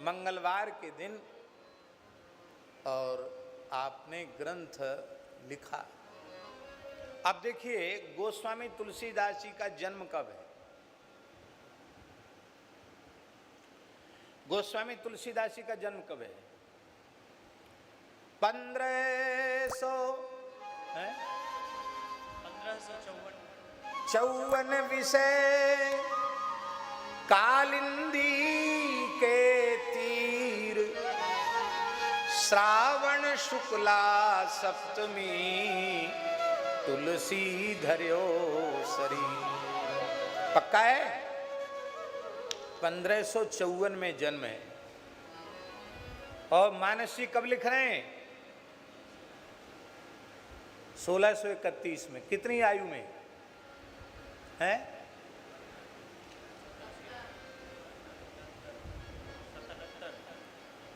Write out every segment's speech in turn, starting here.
मंगलवार के दिन और आपने ग्रंथ लिखा। अब देखिए गोस्वामी तुलसीदास जी का जन्म कब है? गोस्वामी तुलसीदास जी का जन्म कब है? 1554 विषय कालिंदी के तीर श्रावण शुक्ला सप्तमी तुलसी धर्यो शरीर। पक्का है? 1554 में जन्म है। और मानसी कब लिख रहे हैं? 1631 में। कितनी आयु में है?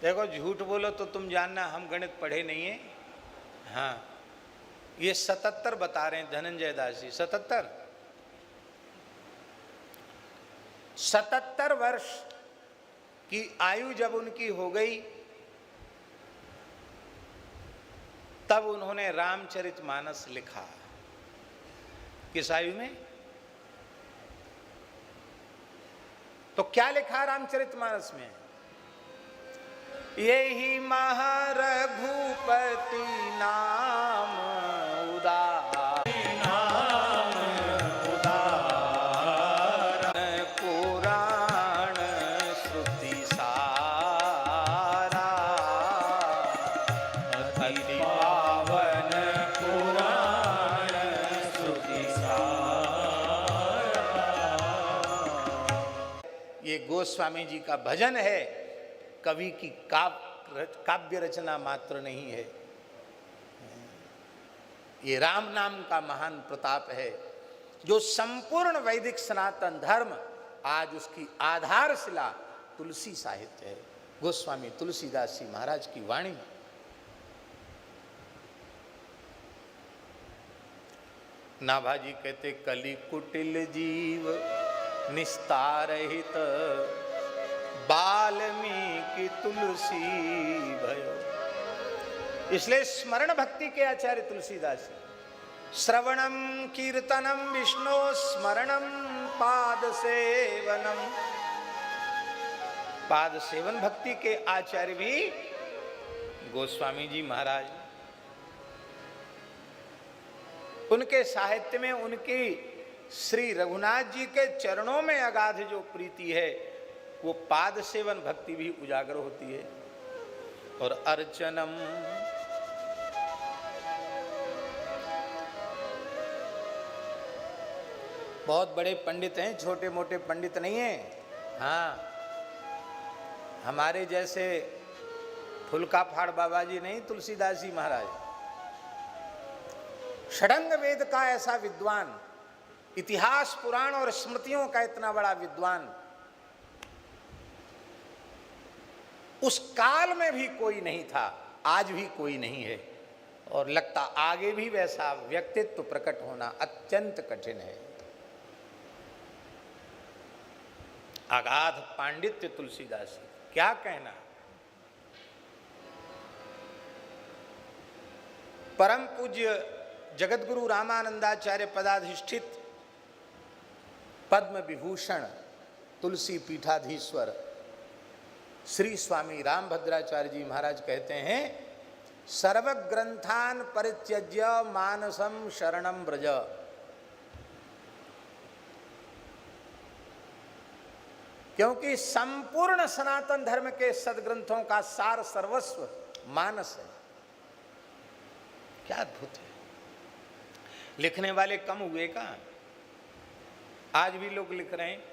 देखो झूठ बोलो तो तुम जानना हम गणित पढ़े नहीं है। हाँ ये 77 बता रहे हैं धनंजय दास जी। 77 वर्ष की आयु जब उनकी हो गई तब उन्होंने रामचरितमानस लिखा। किस आयु में? तो क्या लिखा रामचरितमानस में? यही महारघुपति नाम उदार पुराण श्रुति सारा अति पावन पुराण श्रुति सारा। ये गोस्वामी जी का भजन है, कवि की काव्य रचना मात्र नहीं है। ये राम नाम का महान प्रताप है जो संपूर्ण वैदिक सनातन धर्म आज उसकी आधारशिला तुलसी साहित्य है। गोस्वामी तुलसीदास जी महाराज की वाणी। नाभाजी कहते कलि कुटिल जीव निस्तारहित वाल्मीकि तुलसी भयो। इसलिए स्मरण भक्ति के आचार्य तुलसीदास। श्रवणम कीर्तनम विष्णु स्मरणम पाद सेवनम। पाद सेवन भक्ति के आचार्य भी गोस्वामी जी महाराज। उनके साहित्य में उनकी श्री रघुनाथ जी के चरणों में अगाध जो प्रीति है वो पाद सेवन भक्ति भी उजागर होती है। और अर्चनम बहुत बड़े पंडित हैं, छोटे मोटे पंडित नहीं हैं। हाँ हमारे जैसे फुलका फाड़ बाबा जी नहीं, तुलसीदास जी महाराज षडंग वेद का ऐसा विद्वान, इतिहास पुराण और स्मृतियों का इतना बड़ा विद्वान, उस काल में भी कोई नहीं था, आज भी कोई नहीं है और लगता आगे भी वैसा व्यक्तित्व प्रकट होना अत्यंत कठिन है। अगाध पांडित्य तुलसीदास, क्या कहना। परम पूज्य जगतगुरु रामानंदाचार्य पदाधिष्ठित पद्म विभूषण तुलसी पीठाधीश्वर श्री स्वामी रामभद्राचार्य जी महाराज कहते हैं सर्वग्रंथान परित्यज्य मानसम शरणम ब्रज। क्योंकि संपूर्ण सनातन धर्म के सदग्रंथों का सार सर्वस्व मानस है। क्या अद्भुत है। लिखने वाले कम हुए का? आज भी लोग लिख रहे हैं,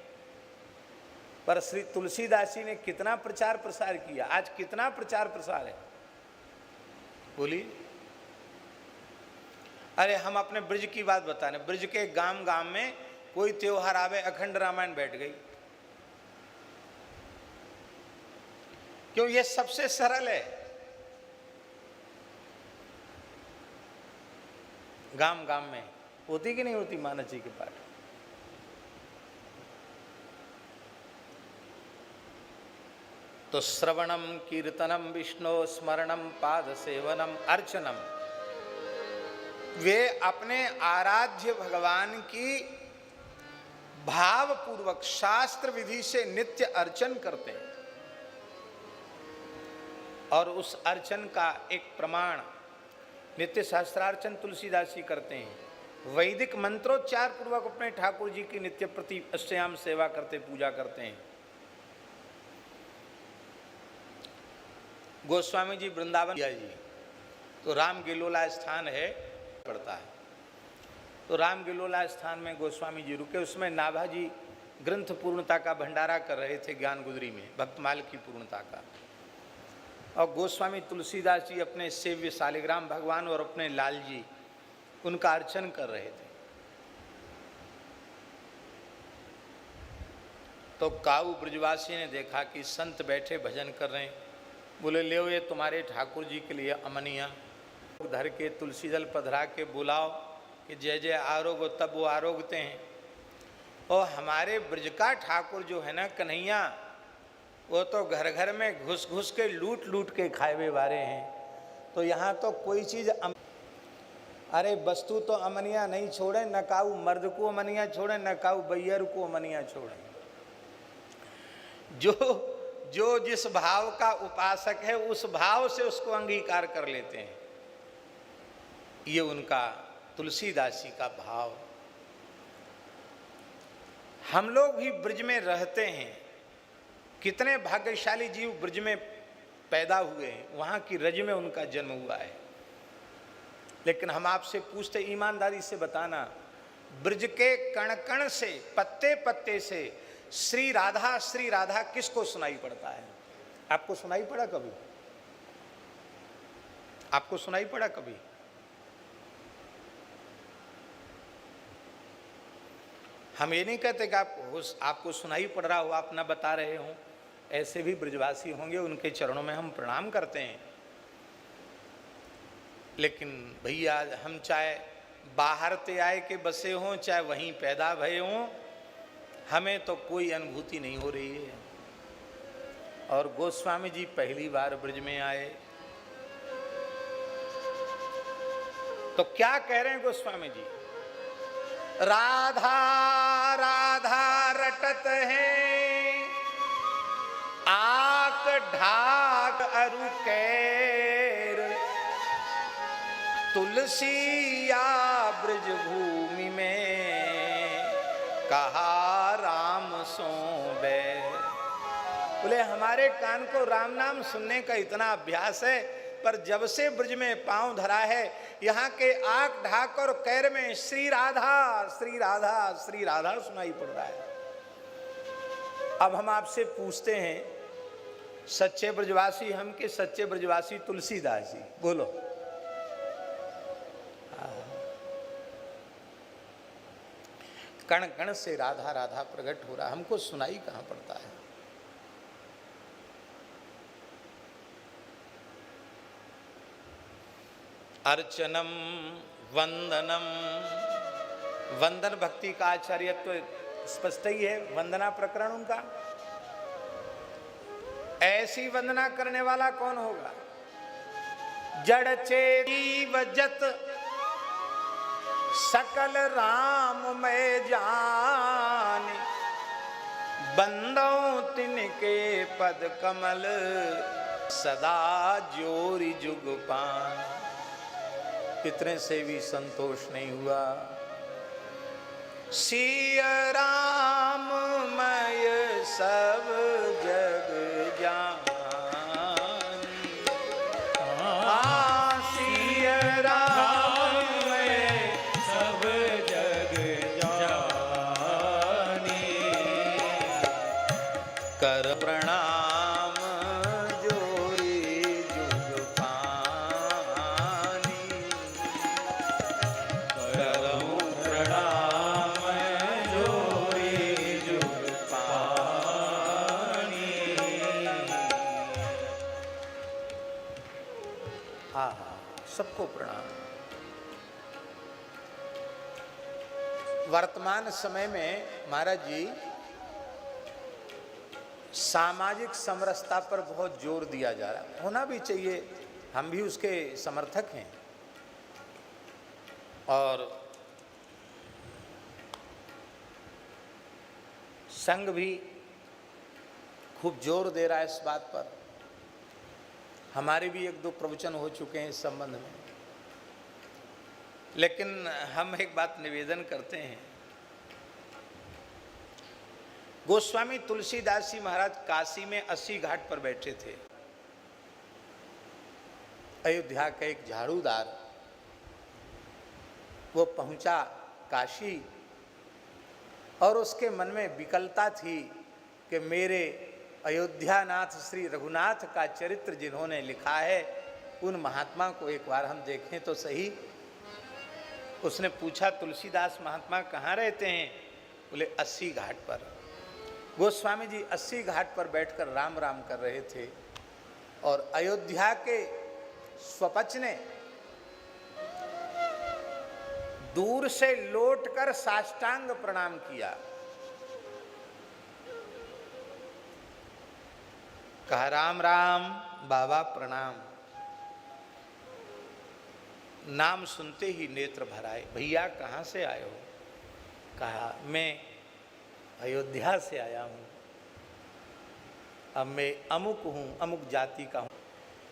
पर श्री तुलसीदास जी ने कितना प्रचार प्रसार किया। आज कितना प्रचार प्रसार है बोलिए। अरे हम अपने ब्रज की बात बता रहे, ब्रज के गांव गांव में कोई त्योहार आवे अखंड रामायण बैठ गई। क्यों? ये सबसे सरल है। गांव गांव में होती कि नहीं होती मानस जी के पाठ? तो तो श्रवणम कीर्तनम विष्णु स्मरणम पाद सेवनम अर्चनम, वे अपने आराध्य भगवान की भावपूर्वक शास्त्र विधि से नित्य अर्चन करते हैं। और उस अर्चन का एक प्रमाण नित्य शास्त्रार्चन तुलसीदास जी करते हैं। वैदिक मंत्रोच्चार पूर्वक अपने ठाकुर जी की नित्य प्रति अष्टयाम सेवा करते, पूजा करते हैं। गोस्वामी जी वृंदावन जी तो राम गिलोला स्थान है पड़ता है, तो राम गिलोला स्थान में गोस्वामी जी रुके। उसमें नाभा जी ग्रंथ पूर्णता का भंडारा कर रहे थे ज्ञान गुदरी में, भक्तमाल की पूर्णता का। और गोस्वामी तुलसीदास जी अपने सेव्य शालिग्राम भगवान और अपने लाल जी उनका अर्चन कर रहे थे। तो काऊ ब्रजवासी ने देखा कि संत बैठे भजन कर रहे हैं। बोले ले ये तुम्हारे ठाकुर जी के लिए अमनिया धर के तुलसी जल पधरा के बुलाओ कि जय जय आरोग्य, तब वो आरोगते हैं। और हमारे ब्रज का ठाकुर जो है ना कन्हैया, वो तो घर घर में घुस घुस के लूट लूट के खाए वाले हैं। तो यहाँ तो कोई चीज़ अरे वस्तु तो अमनिया नहीं छोड़े, न काऊ मर्द को अमनिया छोड़े, न काऊ बैयर को अमनिया छोड़े। जो जिस भाव का उपासक है उस भाव से उसको अंगीकार कर लेते हैं। ये उनका तुलसीदास जी का भाव। हम लोग भी ब्रज में रहते हैं, कितने भाग्यशाली जीव ब्रज में पैदा हुए हैं, वहाँ की रज में उनका जन्म हुआ है। लेकिन हम आपसे पूछते, ईमानदारी से बताना, ब्रज के कण कण से, पत्ते पत्ते से श्री राधा किसको सुनाई पड़ता है? आपको सुनाई पड़ा कभी? आपको सुनाई पड़ा कभी? हम ये नहीं कहते कि आपको सुनाई पड़ रहा हो, आप ना बता रहे हो। ऐसे भी ब्रजवासी होंगे, उनके चरणों में हम प्रणाम करते हैं। लेकिन भैया हम चाहे बाहर ते आए के बसे हों, चाहे वहीं पैदा भये हों, हमें तो कोई अनुभूति नहीं हो रही है। और गोस्वामी जी पहली बार ब्रज में आए तो क्या कह रहे हैं गोस्वामी जी? राधा राधा रटत है आक ढाक अरु कैर, तुलसिया ब्रज भूमि में कहा राम सो बैर। बोले हमारे कान को राम नाम सुनने का इतना अभ्यास है, पर जब से ब्रज में पांव धरा है, यहाँ के आंख ढाक और कैर में श्री राधा श्री राधा श्री राधा सुनाई पड़ रहा है। अब हम आपसे पूछते हैं, सच्चे ब्रजवासी हम के सच्चे ब्रजवासी तुलसीदास जी? बोलो। कण कण से राधा राधा प्रकट हो रहा, हमको सुनाई कहाँ पड़ता है? अर्चनम वंदनम, वंदन भक्ति का आचार्यत्व तो स्पष्ट ही है, वंदना प्रकरण उनका। ऐसी वंदना करने वाला कौन होगा? जड़ चेती वजत सकल राम मैं जान, बंदों तिनके पद कमल सदा जोरी जुग पान। कितने से भी संतोष नहीं हुआ। सिया राम मय सब जग जान, सिया राम मय सब जग जानी, कर प्रणाम जोरी जुग पानी, करऊं प्रणाम जोरी जुग पानी। हाँ हाँ, सबको प्रणाम। वर्तमान समय में महाराज जी सामाजिक समरसता पर बहुत जोर दिया जा रहा है, होना भी चाहिए, हम भी उसके समर्थक हैं। और संघ भी खूब जोर दे रहा है इस बात पर। हमारे भी एक दो प्रवचन हो चुके हैं इस संबंध में। लेकिन हम एक बात निवेदन करते हैं, गोस्वामी तुलसीदास जी महाराज काशी में 80 घाट पर बैठे थे। अयोध्या का एक झाड़ूदार वो पहुंचा काशी, और उसके मन में विकलता थी कि मेरे अयोध्यानाथ श्री रघुनाथ का चरित्र जिन्होंने लिखा है उन महात्मा को एक बार हम देखें तो सही। उसने पूछा, तुलसीदास महात्मा कहाँ रहते हैं? बोले 80 घाट पर। गोस्वामी जी 80 घाट पर बैठकर राम राम कर रहे थे, और अयोध्या के स्वपच ने दूर से लौटकर साष्टांग प्रणाम किया। कहा, राम राम बाबा प्रणाम। नाम सुनते ही नेत्र भर आए। भैया कहाँ से आए हो? कहा, मैं अयोध्या से आया हूँ, अब मैं अमुक हूँ, अमुक जाति का हूँ।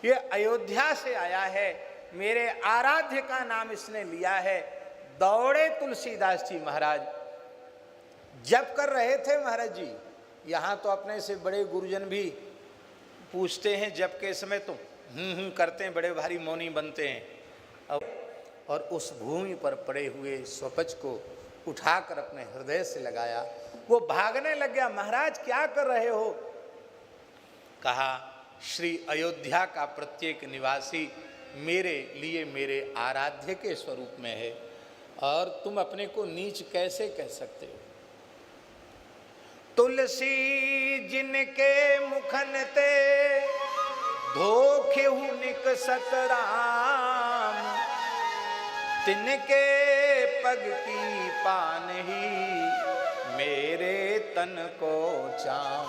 ये अयोध्या से आया है, मेरे आराध्य का नाम इसने लिया है। दौड़े तुलसीदास जी महाराज, जप कर रहे थे महाराज जी। यहाँ तो अपने से बड़े गुरुजन भी पूछते हैं जप के समय तो करते हैं, बड़े भारी मौनी बनते हैं। और उस भूमि पर पड़े हुए स्वपच को उठाकर अपने हृदय से लगाया। वो भागने लग गया, महाराज क्या कर रहे हो? कहा, श्री अयोध्या का प्रत्येक निवासी मेरे लिए मेरे आराध्य के स्वरूप में है, और तुम अपने को नीच कैसे कह सकते हो? तुलसी जिनके मुखन ते धोखे निकसत राम, तिनके पग की पान ही मेरे तन को चाम।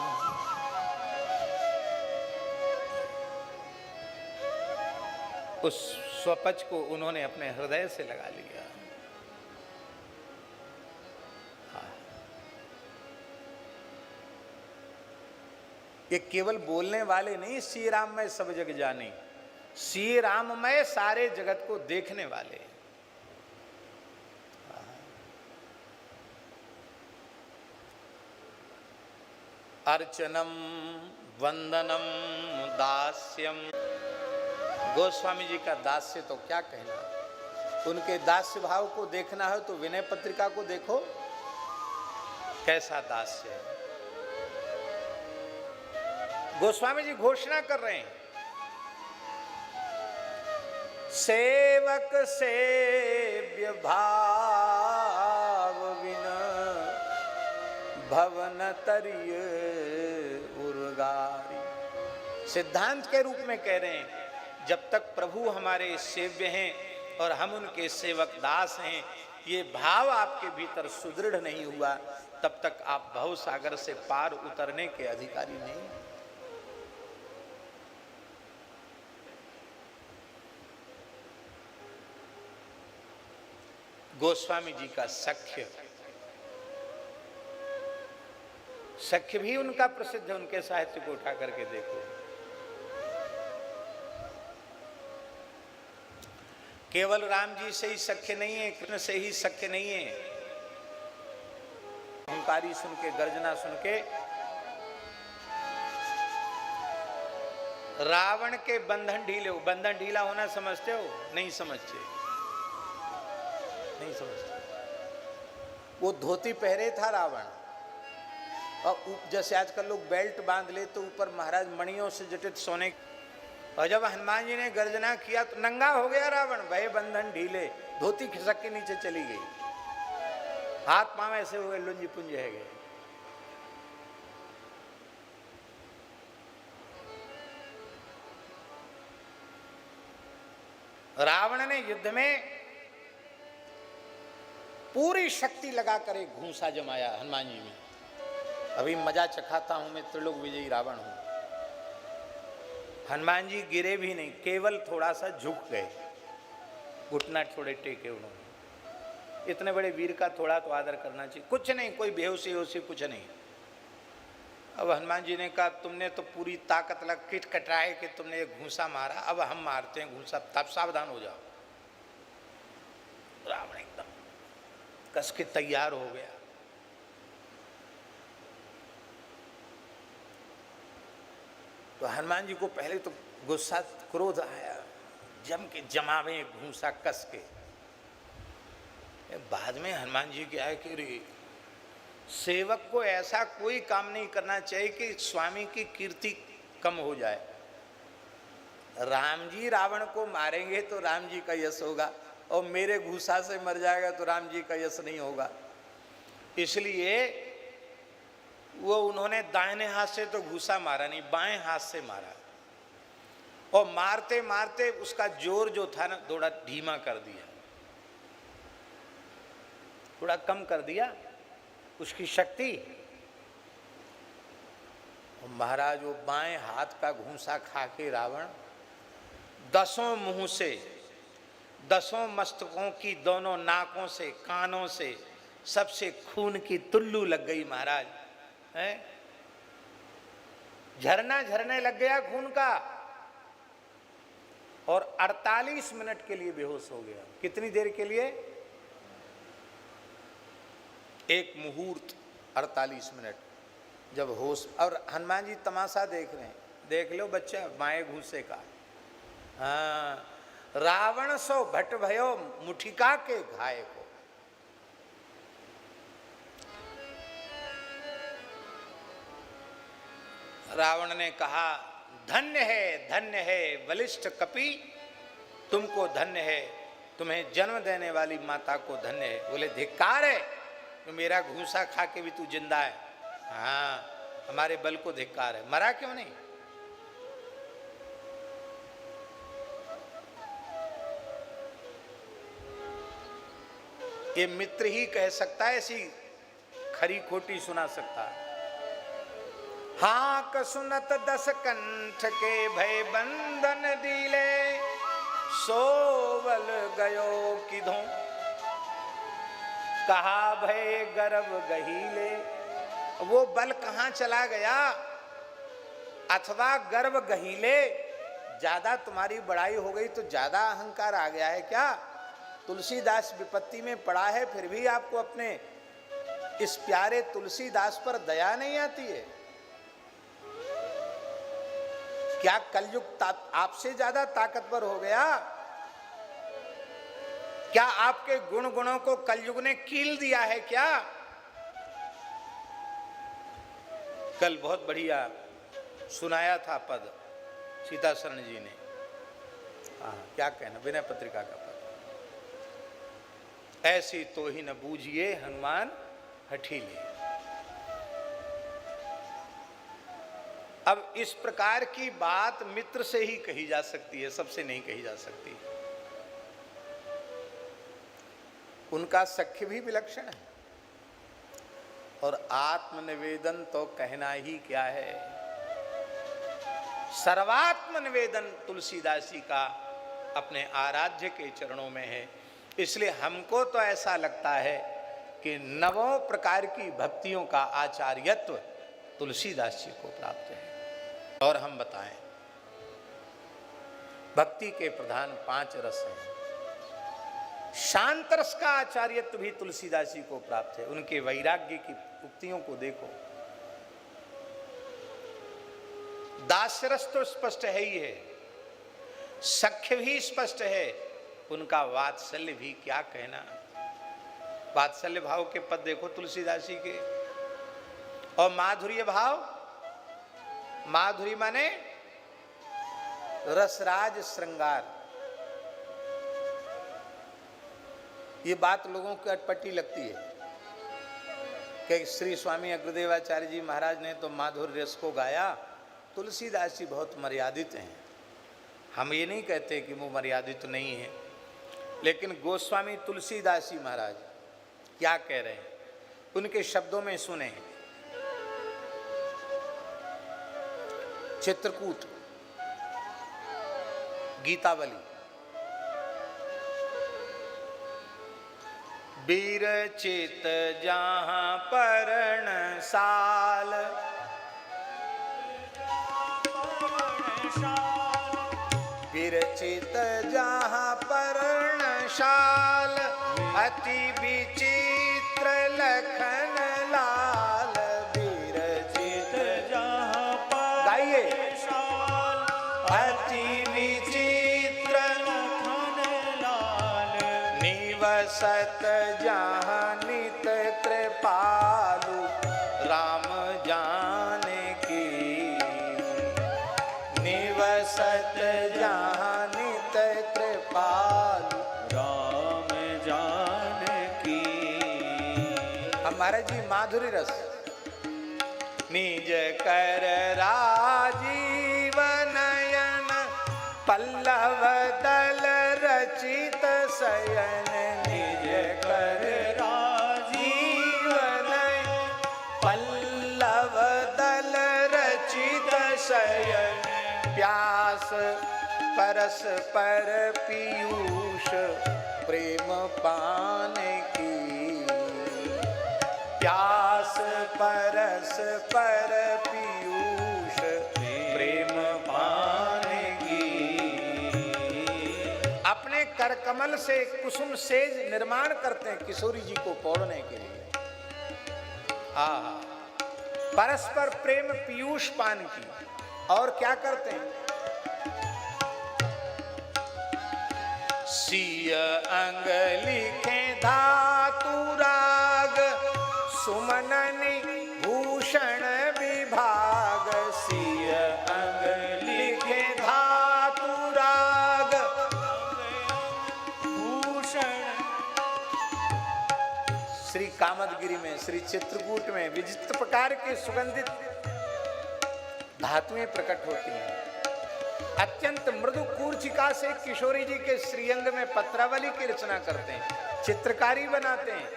उस स्वपच को उन्होंने अपने हृदय से लगा लिया। ये केवल बोलने वाले नहीं, श्री राम में सब जग जाने, श्री राम में सारे जगत को देखने वाले। अर्चनम वंदनम दास्यम। गोस्वामी जी का दास्य तो क्या कहना, उनके दास्य भाव को देखना है तो विनय पत्रिका को देखो, कैसा दास्य है। गोस्वामी जी घोषणा कर रहे हैं, सेवक सेव्य भाव विन भवन तरिय उर्गारी। सिद्धांत के रूप में कह रहे हैं, जब तक प्रभु हमारे सेव्य हैं और हम उनके सेवक दास हैं, ये भाव आपके भीतर सुदृढ़ नहीं हुआ, तब तक आप भव सागर से पार उतरने के अधिकारी नहीं। गोस्वामी जी का सख्य भी उनका प्रसिद्ध है, उनके साहित्य को उठा करके देखो। केवल राम जी से ही सख्य नहीं है, कृष्ण से ही सख्य नहीं है। हुंकारी सुन के, गर्जना सुन के रावण के बंधन ढीले हो। बंधन ढीला होना समझते हो? नहीं समझते, नहीं समझते। वो धोती पहरे था रावण, और जैसे आजकल लोग बेल्ट बांध ले तो ऊपर महाराज मणियों से जटित सोने। और जब हनुमान जी ने गर्जना किया तो नंगा हो गया रावण, भय बंधन ढीले, धोती खिसक के नीचे चली गई, हाथ पांव ऐसे हुए लुंज पुंज है गए। रावण ने युद्ध में पूरी शक्ति लगाकर एक घूंसा जमाया हनुमान जी में, अभी मजा चखाता हूं, मैं त्रिलोक विजयी रावण हूं। हनुमान जी गिरे भी नहीं, केवल थोड़ा सा झुक गए, घुटना थोड़े टेके उन्होंने। इतने बड़े वीर का थोड़ा तो आदर करना चाहिए। कुछ नहीं, कोई बेहोशी होशी कुछ नहीं। अब हनुमान जी ने कहा तुमने तो पूरी ताकत लग किट कटाए कि तुमने एक घूंसा मारा, अब हम मारते हैं घूंसा, तब सावधान हो जाओ। रावण एकदम कस के तैयार हो गया। तो हनुमान जी को पहले तो गुस्सा क्रोध आया, जम के जमावे घूंसा कस के। बाद में हनुमान जी क्या है कि सेवक को ऐसा कोई काम नहीं करना चाहिए कि स्वामी की कीर्ति कम हो जाए। राम जी रावण को मारेंगे तो राम जी का यश होगा, और मेरे घूसा से मर जाएगा तो राम जी का यश नहीं होगा। इसलिए वो उन्होंने दाहिने हाथ से तो घूसा मारा नहीं, बाएं हाथ से मारा, और मारते मारते उसका जोर जो था ना थोड़ा धीमा कर दिया, थोड़ा कम कर दिया उसकी शक्ति। और महाराज वो बाएं हाथ का घूंसा खा के रावण 10 मुंह से, 10 मस्तकों की दोनों नाकों से, कानों से, सबसे खून की तुल्लू लग गई महाराज, है झरना झरने लग गया खून का, और 48 मिनट के लिए बेहोश हो गया। कितनी देर के लिए? एक मुहूर्त 48 मिनट जब होश। और हनुमान जी तमाशा देख रहे हैं, देख लो बच्चा माए घूसे का। हाँ, रावण सो भट भयो मुठिका के घाय को। रावण ने कहा धन्य है बलिष्ठ कपि, तुमको धन्य है, तुम्हें जन्म देने वाली माता को धन्य है। बोले धिक्कार है, तो मेरा घूसा खा के भी तू जिंदा है। हाँ, हमारे बल को धिक्कार है, मरा क्यों नहीं? ये मित्र ही कह सकता है, ऐसी खरी खोटी सुना सकता है। हाँ कसुनत 10 कंठ के भय बंधन दीले, सोवल गयो किधों कहा भय गर्भ गहीले। वो बल कहाँ चला गया? अथवा गर्भ गहीले, ज्यादा तुम्हारी बड़ाई हो गई तो ज्यादा अहंकार आ गया है क्या? तुलसीदास विपत्ति में पड़ा है, फिर भी आपको अपने इस प्यारे तुलसीदास पर दया नहीं आती है क्या? कलयुग आपसे ज्यादा ताकतवर हो गया क्या? आपके गुणों को कलयुग ने कील दिया है क्या? कल बहुत बढ़िया सुनाया था पद सीता शरण जी ने। क्या कहना, विनय पत्रिका का पद। ऐसी तो ही न बूझिए हनुमान हठीले। अब इस प्रकार की बात मित्र से ही कही जा सकती है, सबसे नहीं कही जा सकती। उनका सख्य भी विलक्षण है, और आत्मनिवेदन तो कहना ही क्या है। सर्वात्म निवेदन तुलसीदास जी का अपने आराध्य के चरणों में है। इसलिए हमको तो ऐसा लगता है कि 9 प्रकार की भक्तियों का आचार्यत्व तुलसीदास जी को प्राप्त है। और हम बताएं, भक्ति के प्रधान 5 रस हैं। शांत रस का आचार्यत्व भी तुलसीदास जी को प्राप्त है। उनके वैराग्य की उक्तियों को देखो। दास्य रस तो स्पष्ट है ही है, सख्य भी स्पष्ट है, उनका वात्सल्य भी क्या कहना। वात्सल्य भाव के पद देखो तुलसीदास जी के। और माधुर्य भाव, माधुरी माने रसराज श्रृंगार। ये बात लोगों को अटपटी लगती है कि श्री स्वामी अग्रदेवाचार्य जी महाराज ने तो माधुर्य रस को गाया, तुलसीदास जी बहुत मर्यादित हैं। हम ये नहीं कहते कि वो मर्यादित नहीं है, लेकिन गोस्वामी तुलसीदास जी महाराज क्या कह रहे हैं, उनके शब्दों में सुने। चित्रकूट, गीतावली। बीरचित जहाँ पर्णशाल, विरचित जहाँ पर्णशाल, अति विचित्र लखन लाल। विरचित जहाँ पर्णशाल, अति विचित्र लखन लाल। निवसत जहाँ नित कृपालु, राम जानकी। निवसत जहाँ नित कृपालु, राम जानकी। हम महाराज जी माधुरी रस। निज कर राजीव नयन, पल्लव दल रचित शयन। निज कर राजीव नयन, पल्लव दल रचित शयन। प्यास परस पर पीयूष, प्रेम पान की। प्यास परस पर पीयूष, प्रेम पान की। अपने करकमल से कुसुम सेज निर्माण करते हैं किशोरी जी को पौड़ने के लिए। परस्पर प्रेम पीयूष पान की। और क्या करते हैं? सिय अंग लिखे धातु राग, सुमननि भूषण विभाग। सिय अंग लिखे धातु राग, भूषण। श्री कामदगिरी में, श्री चित्रकूट में विचित्र प्रकार के सुगंधित धातुएं प्रकट होती हैं। अत्यंत मृदु कूर्चिका से किशोरी जी के श्रीअंग में पत्रावली की रचना करते हैं, चित्रकारी बनाते हैं।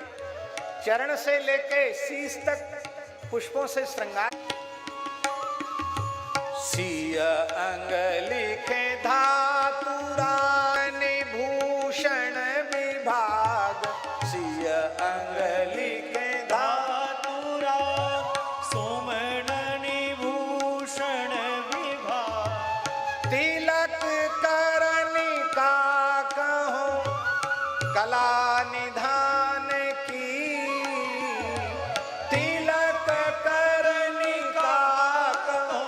चरण से लेके शीश तक पुष्पों से श्रृंगार। सिय अंग लिखे धातु रानि भूषण विभाग। सिय अंग लिखे धातु राग, सोमननि भूषण विभाग। तिलक करनिका कहो, कला निधान की। तिलक करनिका कहो,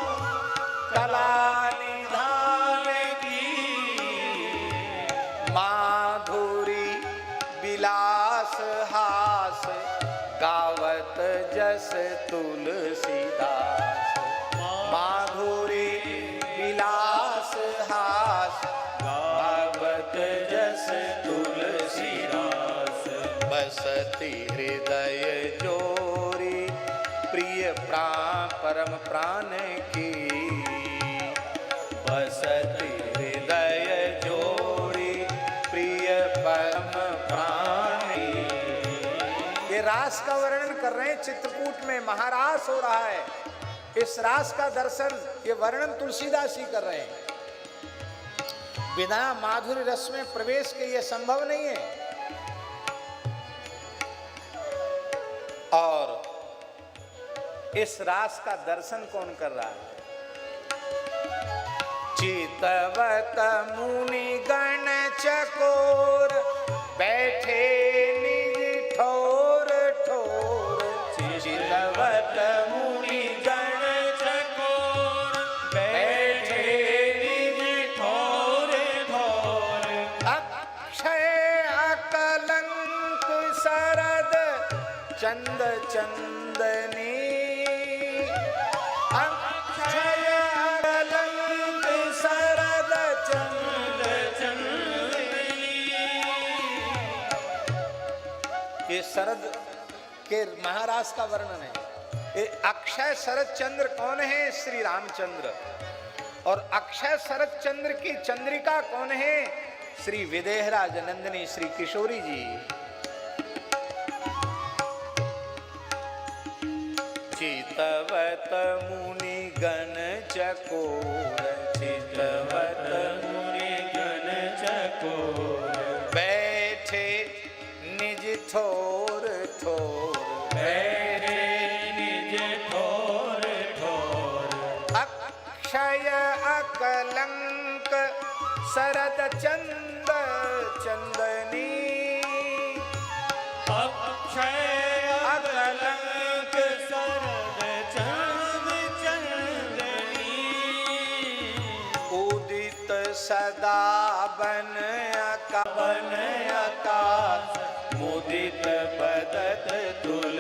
कला निधान की। माधुरी विलास हास, गावत जस तुलसीदास। माधुरी विलास हास, गावत जस तुलसीदास। बसती हृदय जोरी, प्रिय प्राण परम प्राण की। बसती हृदय जोरी, प्रिय परम प्राण की। ये रास का वर्णन कर रहे हैं। चित्रकूट में महारास हो रहा है। इस रास का दर्शन, ये वर्णन तुलसीदास ही कर रहे हैं। बिना माधुरी रस में प्रवेश के ये संभव नहीं है। और इस रास का दर्शन कौन कर रहा है? चितवत मुनि गण चकोर, बैठे निज ठोर ठोर। चितवत मुनि गण चकोर, बैठे निज ठोर ठोर। अक्षय अकलंक शरद चंद चंदनी। अक्षय अकलंक शरद चंद चंदनी। ये शरद के महारास का वर्णन है। ये अक्षय शरद चंद्र कौन है? श्री रामचंद्र। और अक्षय शरद चंद्र की चंद्रिका कौन है? श्री विदेहराज नंदिनी श्री किशोरी जी। चित चितवत मुनि गण चकोर, चितवत मुनि गण चकोर, बैठे निज ठोर ठोर, बैठे निज ठोर ठोर, अक्षय अकलंक शरद चंद चंदनी, अक्षय अकलंक शरद चंद चंदनी, उदित सदा बन आकाश, बन आकाश, मुदित बदत तुल